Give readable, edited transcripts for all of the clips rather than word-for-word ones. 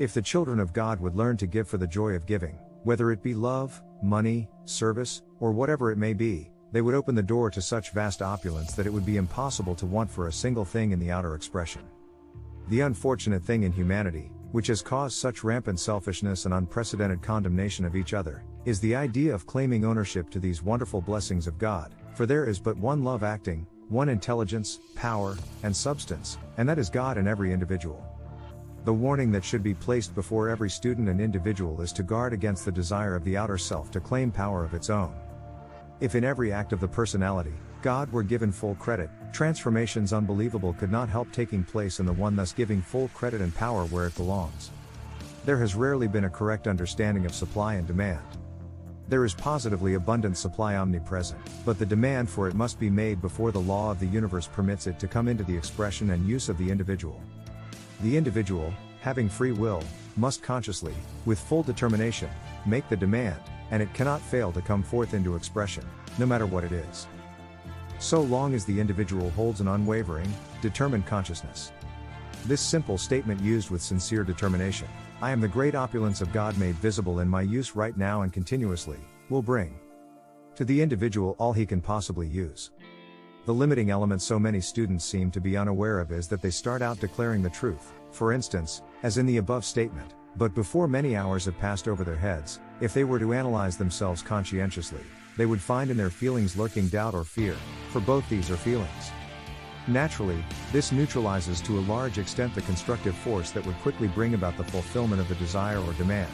If the children of God would learn to give for the joy of giving, whether it be love, money, service, or whatever it may be, they would open the door to such vast opulence that it would be impossible to want for a single thing in the outer expression. The unfortunate thing in humanity, which has caused such rampant selfishness and unprecedented condemnation of each other, is the idea of claiming ownership to these wonderful blessings of God, for there is but one love acting, one intelligence, power, and substance, and that is God in every individual. The warning that should be placed before every student and individual is to guard against the desire of the outer self to claim power of its own. If in every act of the personality, God were given full credit, transformations unbelievable could not help taking place in the one, thus giving full credit and power where it belongs. There has rarely been a correct understanding of supply and demand. There is positively abundant supply omnipresent, but the demand for it must be made before the law of the universe permits it to come into the expression and use of the individual. The individual, having free will, must consciously, with full determination, make the demand, and it cannot fail to come forth into expression, no matter what it is. So long as the individual holds an unwavering, determined consciousness. This simple statement used with sincere determination, I am the great opulence of God made visible in my use right now and continuously, will bring to the individual all he can possibly use. The limiting element so many students seem to be unaware of is that they start out declaring the truth, for instance, as in the above statement, but before many hours have passed over their heads, if they were to analyze themselves conscientiously, they would find in their feelings lurking doubt or fear, for both these are feelings. Naturally, this neutralizes to a large extent the constructive force that would quickly bring about the fulfillment of the desire or demand.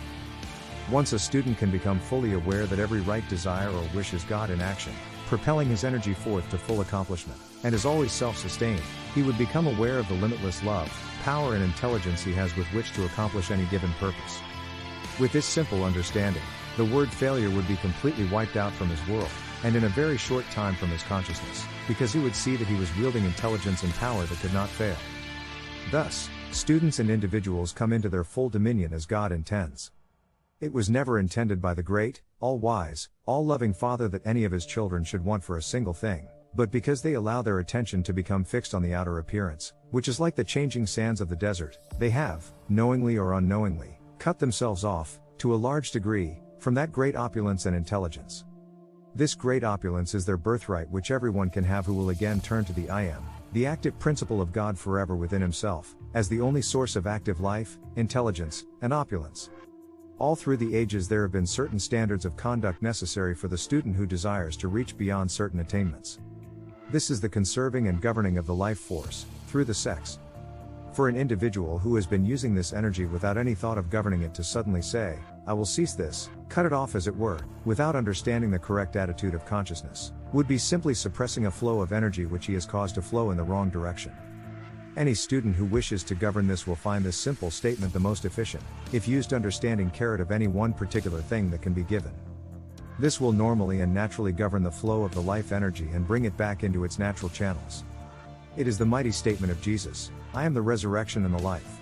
Once a student can become fully aware that every right desire or wish is God in action, propelling his energy forth to full accomplishment, and is always self-sustained, he would become aware of the limitless love, power and intelligence he has with which to accomplish any given purpose. With this simple understanding, the word failure would be completely wiped out from his world, and in a very short time from his consciousness, because he would see that he was wielding intelligence and power that could not fail. Thus, students and individuals come into their full dominion as God intends. It was never intended by the great, all-wise, all-loving Father that any of his children should want for a single thing, but because they allow their attention to become fixed on the outer appearance, which is like the changing sands of the desert, they have, knowingly or unknowingly, cut themselves off, to a large degree, from that great opulence and intelligence. This great opulence is their birthright, which everyone can have who will again turn to the I Am, the active principle of God forever within himself, as the only source of active life, intelligence, and opulence. All through the ages there have been certain standards of conduct necessary for the student who desires to reach beyond certain attainments. This is the conserving and governing of the life force, through the sex. For an individual who has been using this energy without any thought of governing it to suddenly say, I will cease this, cut it off as it were, without understanding the correct attitude of consciousness, would be simply suppressing a flow of energy which he has caused to flow in the wrong direction. Any student who wishes to govern this will find this simple statement the most efficient, if used understanding carrot of any one particular thing that can be given. This will normally and naturally govern the flow of the life energy and bring it back into its natural channels. It is the mighty statement of Jesus, I am the resurrection and the life.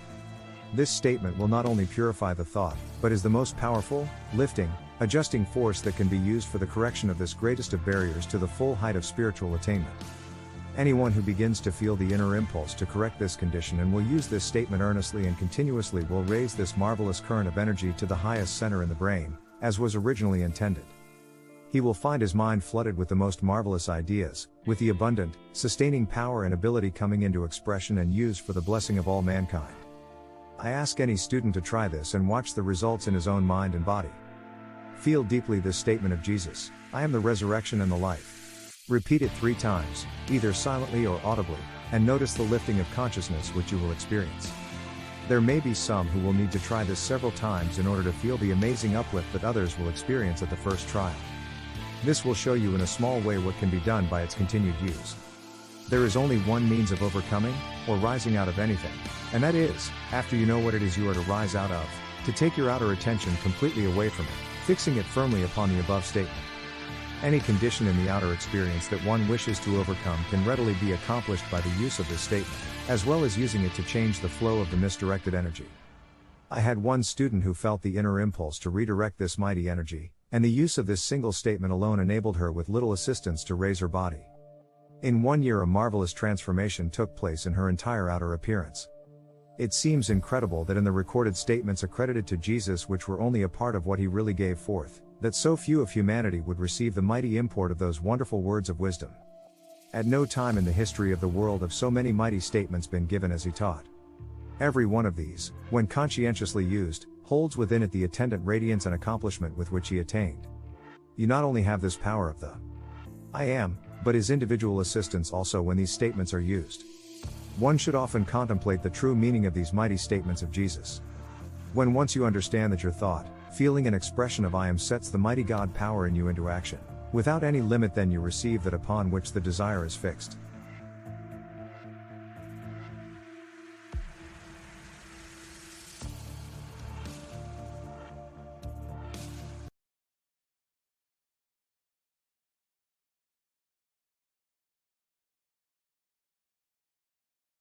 This statement will not only purify the thought, but is the most powerful, lifting, adjusting force that can be used for the correction of this greatest of barriers to the full height of spiritual attainment. Anyone who begins to feel the inner impulse to correct this condition and will use this statement earnestly and continuously will raise this marvelous current of energy to the highest center in the brain, as was originally intended. He will find his mind flooded with the most marvelous ideas, with the abundant, sustaining power and ability coming into expression and used for the blessing of all mankind. I ask any student to try this and watch the results in his own mind and body. Feel deeply this statement of Jesus, I am the resurrection and the life. Repeat it 3 times, either silently or audibly, and notice the lifting of consciousness which you will experience. There may be some who will need to try this several times in order to feel the amazing uplift that others will experience at the first trial. This will show you in a small way what can be done by its continued use. There is only one means of overcoming, or rising out of anything, and that is, after you know what it is you are to rise out of, to take your outer attention completely away from it, fixing it firmly upon the above statement. Any condition in the outer experience that one wishes to overcome can readily be accomplished by the use of this statement, as well as using it to change the flow of the misdirected energy. I had one student who felt the inner impulse to redirect this mighty energy, and the use of this single statement alone enabled her with little assistance to raise her body. In 1 year a marvelous transformation took place in her entire outer appearance. It seems incredible that in the recorded statements accredited to Jesus, which were only a part of what he really gave forth, that so few of humanity would receive the mighty import of those wonderful words of wisdom. At no time in the history of the world have so many mighty statements been given as he taught. Every one of these, when conscientiously used, holds within it the attendant radiance and accomplishment with which he attained. You not only have this power of the I am, but his individual assistance also when these statements are used. One should often contemplate the true meaning of these mighty statements of Jesus. When once you understand that your thought, feeling and expression of I am sets the mighty God power in you into action, without any limit, then you receive that upon which the desire is fixed.